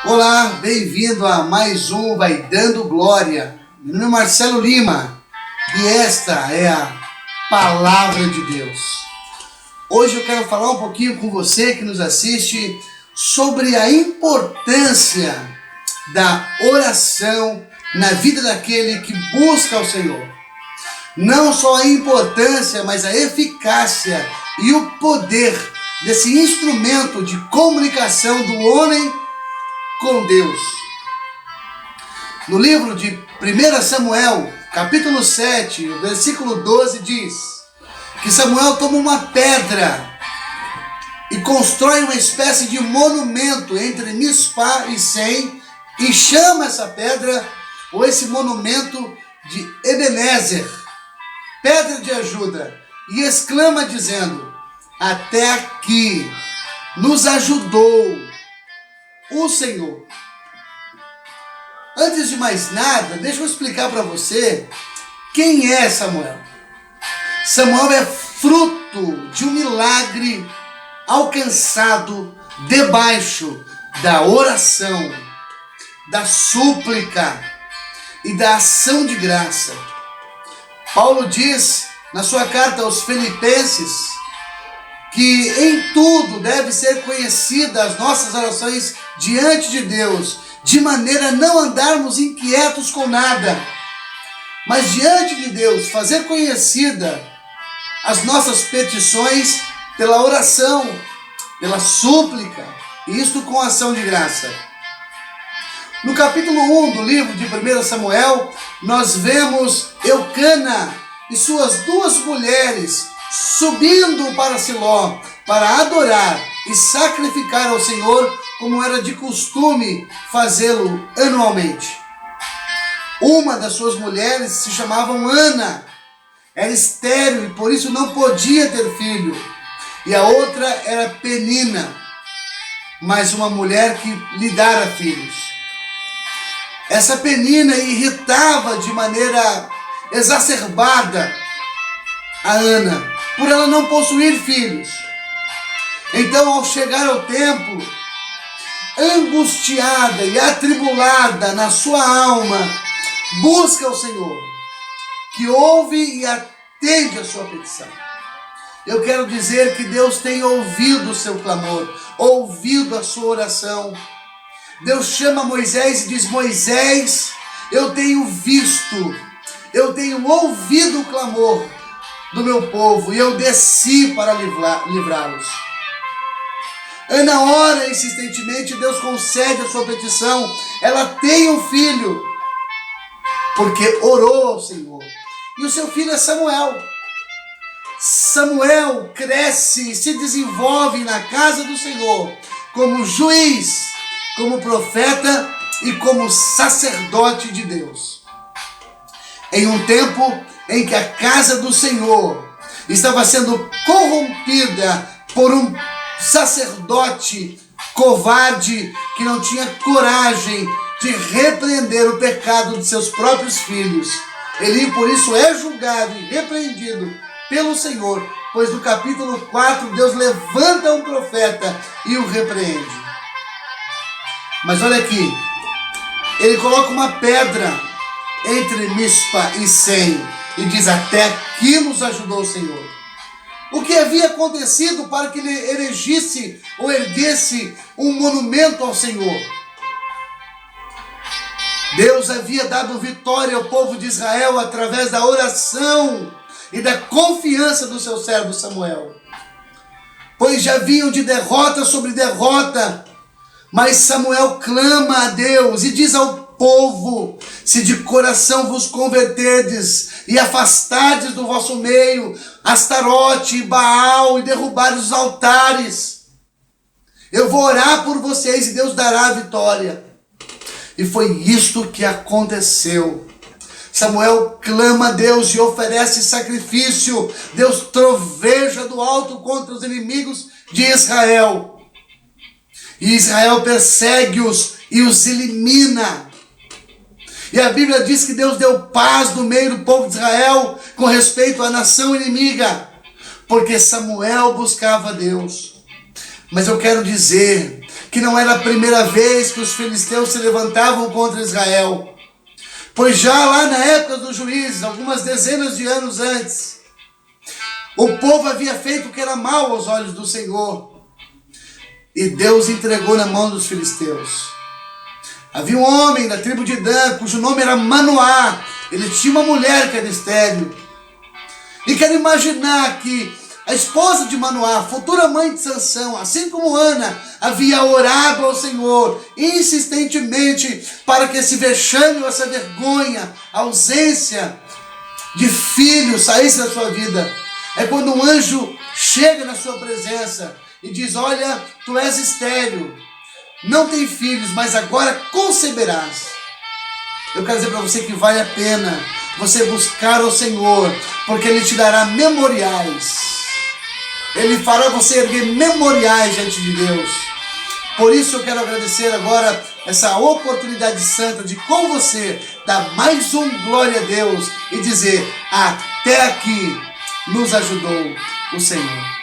Olá, bem-vindo a mais um Vai Dando Glória. Meu nome é Marcelo Lima e esta é a Palavra de Deus. Hoje eu quero falar um pouquinho com você que nos assiste sobre a importância da oração na vida daquele que busca o Senhor. Não só a importância, mas a eficácia e o poder desse instrumento de comunicação do homem com Deus. No livro de 1 Samuel, capítulo 7, versículo 12, diz que Samuel toma uma pedra e constrói uma espécie de monumento entre Mispá e Sem e chama essa pedra, ou esse monumento, de Ebenezer, pedra de ajuda, e exclama dizendo: até aqui nos ajudou o Senhor. Antes de mais nada, deixa eu explicar para você quem é Samuel. Samuel é fruto de um milagre alcançado debaixo da oração, da súplica e da ação de graça. Paulo diz na sua carta aos Filipenses que em tudo deve ser conhecida as nossas orações diante de Deus, de maneira a não andarmos inquietos com nada, mas diante de Deus fazer conhecida as nossas petições pela oração, pela súplica, e isto com ação de graça. No capítulo 1 do livro de 1 Samuel, nós vemos Eucana e suas duas mulheres subindo para Siló para adorar e sacrificar ao Senhor, como era de costume fazê-lo anualmente. Uma das suas mulheres se chamava Ana, era estéril e por isso não podia ter filho, e a outra era Penina, mas uma mulher que lhe dara filhos. Essa Penina irritava de maneira exacerbada a Ana, por ela não possuir filhos. Então, ao chegar ao templo, angustiada e atribulada na sua alma, busca o Senhor, que ouve e atende a sua petição. Eu quero dizer que Deus tem ouvido o seu clamor, ouvido a sua oração. Deus chama Moisés e diz: Moisés, eu tenho visto, eu tenho ouvido o clamor do meu povo, e eu desci para livrá-los. Ana ora insistentemente, Deus concede a sua petição. Ela tem um filho, porque orou ao Senhor. E o seu filho é Samuel. Samuel cresce e se desenvolve na casa do Senhor como juiz, como profeta e como sacerdote de Deus. Em um tempo em que a casa do Senhor estava sendo corrompida por um sacerdote covarde que não tinha coragem de repreender o pecado de seus próprios filhos. Eli, por isso, é julgado e repreendido pelo Senhor, pois no capítulo 4 Deus levanta um profeta e o repreende. Mas olha aqui, ele coloca uma pedra entre Mispa e Sem e diz: até aqui nos ajudou o Senhor. O que havia acontecido para que ele erigisse ou erguesse um monumento ao Senhor? Deus havia dado vitória ao povo de Israel através da oração e da confiança do seu servo Samuel, pois já vinham de derrota sobre derrota. Mas Samuel clama a Deus e diz ao povo: se de coração vos converterdes e afastardes do vosso meio Astarote e Baal e derrubardes os altares, eu vou orar por vocês e Deus dará a vitória. E foi isto que aconteceu. Samuel clama a Deus e oferece sacrifício. Deus troveja do alto contra os inimigos de Israel. E Israel persegue-os e os elimina. E a Bíblia diz que Deus deu paz no meio do povo de Israel com respeito à nação inimiga, porque Samuel buscava Deus. Mas eu quero dizer que não era a primeira vez que os filisteus se levantavam contra Israel, pois já lá na época dos juízes, algumas dezenas de anos antes, o povo havia feito o que era mal aos olhos do Senhor, e Deus entregou na mão dos filisteus. Havia um homem da tribo de Dan, cujo nome era Manoá. Ele tinha uma mulher que era estéril. E quero imaginar que a esposa de Manoá, futura mãe de Sansão, assim como Ana, havia orado ao Senhor insistentemente para que esse vexame, essa vergonha, a ausência de filho saísse da sua vida. É quando um anjo chega na sua presença e diz: olha, tu és estéril, não tem filhos, mas agora conceberás. Eu quero dizer para você que vale a pena você buscar o Senhor, porque Ele te dará memoriais. Ele fará você erguer memoriais diante de Deus. Por isso eu quero agradecer agora essa oportunidade santa de com você dar mais glória a Deus e dizer: até aqui nos ajudou o Senhor.